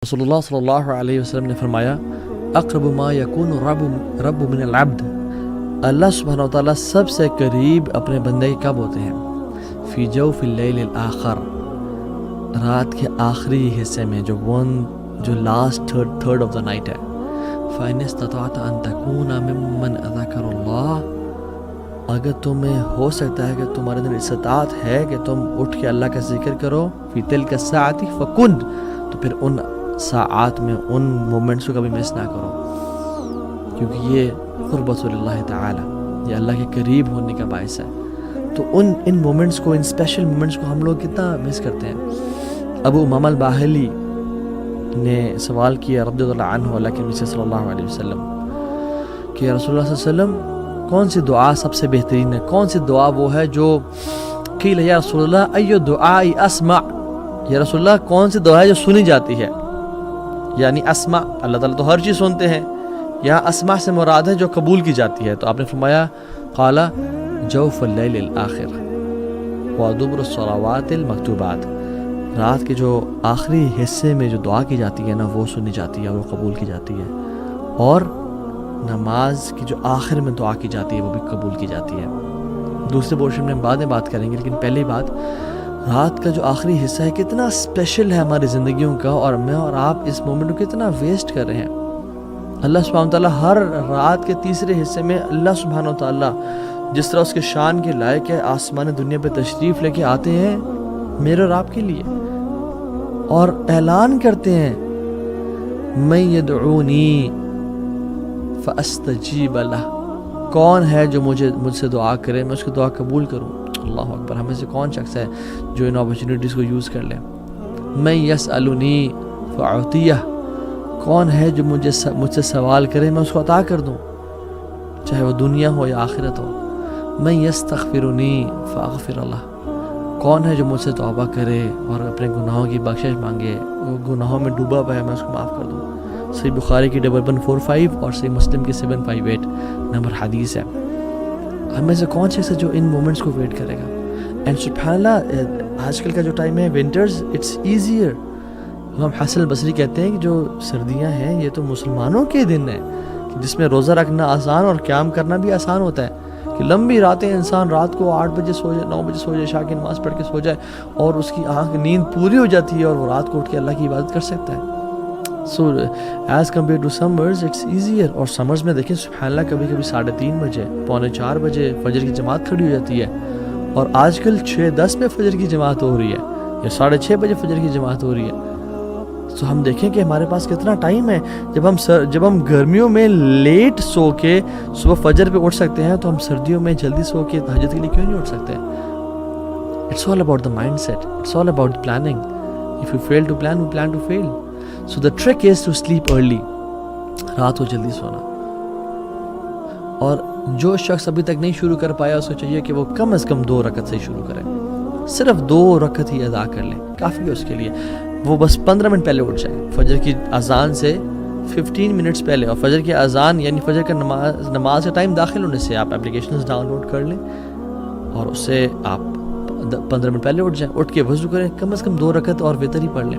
رسول اللہ صلی اللہ علیہ وسلم نے فرمایا اقرب ما یکون رب من العبد، اللہ سبحانہ وتعالیٰ سب سے قریب اپنے بندے کے کب ہوتے ہیں؟ فی جوف اللیل الآخر، رات کے آخری حصے میں، جو last third of the night ہے۔ فَإِنِ اسْتَطَعْتَ أَن تَكُونَ مِمَّنْ ذَكَرَ اللَّهَ، اگر تمہیں ہو سکتا ہے کہ تمہارے اندر استطاعت ہے کہ تم اٹھ کے اللہ کا ذکر کرو، فی تلک الساعۃ فکن، تو پھر ان ساعات میں ان مومنٹس کو کبھی مس نہ کرو، کیونکہ یہ قربت اللہ تعالی، یہ اللہ کے قریب ہونے کا باعث ہے۔ تو ان مومنٹس کو، ان اسپیشل مومنٹس کو ہم لوگ کتنا مس کرتے ہیں۔ ابو امامہ الباہلی نے سوال کیا رضی اللہ عنہ اللہ کے نبی صلی اللہ علیہ وسلم کہ رسول اللہ صلی اللہ علیہ وسلم کون سی دعا سب سے بہترین ہے؟ کون سی دعا وہ ہے جو قیل یا رسول اللہ ایو دعاء اسمع، یا رسول اللہ کون سی دعا ہے جو سنی جاتی ہے؟ یعنی اسمع، اللہ تعالیٰ تو ہر چیز سنتے ہیں، یہاں اسمع سے مراد ہے جو قبول کی جاتی ہے۔ تو آپ نے فرمایا قال جوف اللیل الآخر ودبر الصلوات المکتوبات، رات کے جو آخری حصے میں جو دعا کی جاتی ہے نا، وہ سنی جاتی ہے، وہ قبول کی جاتی ہے، اور نماز کی جو آخر میں دعا کی جاتی ہے وہ بھی قبول کی جاتی ہے۔ دوسرے پورشن میں ہم بعد میں بات کریں گے، لیکن پہلی بات، رات کا جو آخری حصہ ہے کتنا اسپیشل ہے ہماری زندگیوں کا، اور میں اور آپ اس مومنٹ کو کتنا ویسٹ کر رہے ہیں۔ اللہ سبحانہ وتعالیٰ ہر رات کے تیسرے حصے میں اللہ سبحانہ وتعالیٰ جس طرح اس کے شان کے لائق ہے آسمان دنیا پہ تشریف لے کے آتے ہیں میرے اور آپ کے لیے، اور اعلان کرتے ہیں من یدعونی فاستجیب لہ، کون ہے جو مجھ سے دعا کرے میں اس کی دعا قبول کروں۔ اللہ اکبر، ہمیں سے کون شخص ہے جو ان اپرچونیٹیز کو یوز کر لے؟ من یسألنی فاعطیہ، کون ہے جو مجھ سے سوال کرے میں اس کو عطا کر دوں، چاہے وہ دنیا ہو یا آخرت ہو۔ من یستغفرنی فاغفر لہ، کون ہے جو مجھ سے توبہ کرے اور اپنے گناہوں کی بخشش مانگے، وہ گناہوں میں ڈوبا ہوا ہے میں اس کو معاف کر دوں۔ صحیح بخاری کی 1145 اور صحیح مسلم کی 758 نمبر حدیث ہے۔ ہمیں سے کون شخص ہے جو ان مومنٹس کو ویٹ کرے گا؟ اینڈ سبحان اللہ، آج کل کا جو ٹائم ہے ونٹرز، اٹس ایزیئر۔ امام حسن البصری کہتے ہیں کہ جو سردیاں ہیں یہ تو مسلمانوں کے دن ہیں، جس میں روزہ رکھنا آسان اور قیام کرنا بھی آسان ہوتا ہے، کہ لمبی راتیں انسان رات کو 8 بجے سو جائے، 9 بجے سو جائے، عشاء کی نماز پڑھ کے سو جائے، اور اس کی آنکھ نیند پوری ہو جاتی ہے اور وہ رات کو اٹھ کے اللہ کی عبادت کر سکتا ہے۔ So as compare to summers it's easier. اور سمرز میں دیکھیں سبحان اللہ، کبھی کبھی 3:30 بجے، 3:45 بجے فجر کی جماعت کھڑی ہو جاتی ہے، اور آج کل 6:10 پہ فجر کی جماعت ہو رہی ہے، یا 6:30 بجے فجر کی جماعت ہو رہی ہے۔ تو ہم دیکھیں کہ ہمارے پاس کتنا ٹائم ہے۔ جب ہم گرمیوں میں لیٹ سو کے صبح فجر پہ اٹھ سکتے ہیں، تو ہم سردیوں میں جلدی سو کے تہجد کے لیے کیوں نہیں اٹھ سکتے؟ It's all about the mind set, it's all about planning. If you fail to plan, we plan to fail. So the trick is to sleep early, رات کو جلدی سونا۔ اور جو شخص ابھی تک نہیں شروع کر پایا، اس کو چاہیے کہ وہ کم از کم 2 رکعت سے شروع کرے، صرف 2 رکعت ہی ادا کر لے، کافی ہے اس کے لیے۔ وہ بس 15 منٹ پہلے اٹھ جائے، فجر کی اذان سے 15 منٹس پہلے، اور فجر کی اذان یعنی فجر کا نماز کا ٹائم داخل ہونے سے آپ اپلیکیشنز ڈاؤن لوڈ کر لیں، اور اس سے آپ 15 منٹ پہلے اٹھ جائیں، اٹھ کے وضو کریں، کم از کم 2 رکعت اور وتر ہی پڑھ لیں۔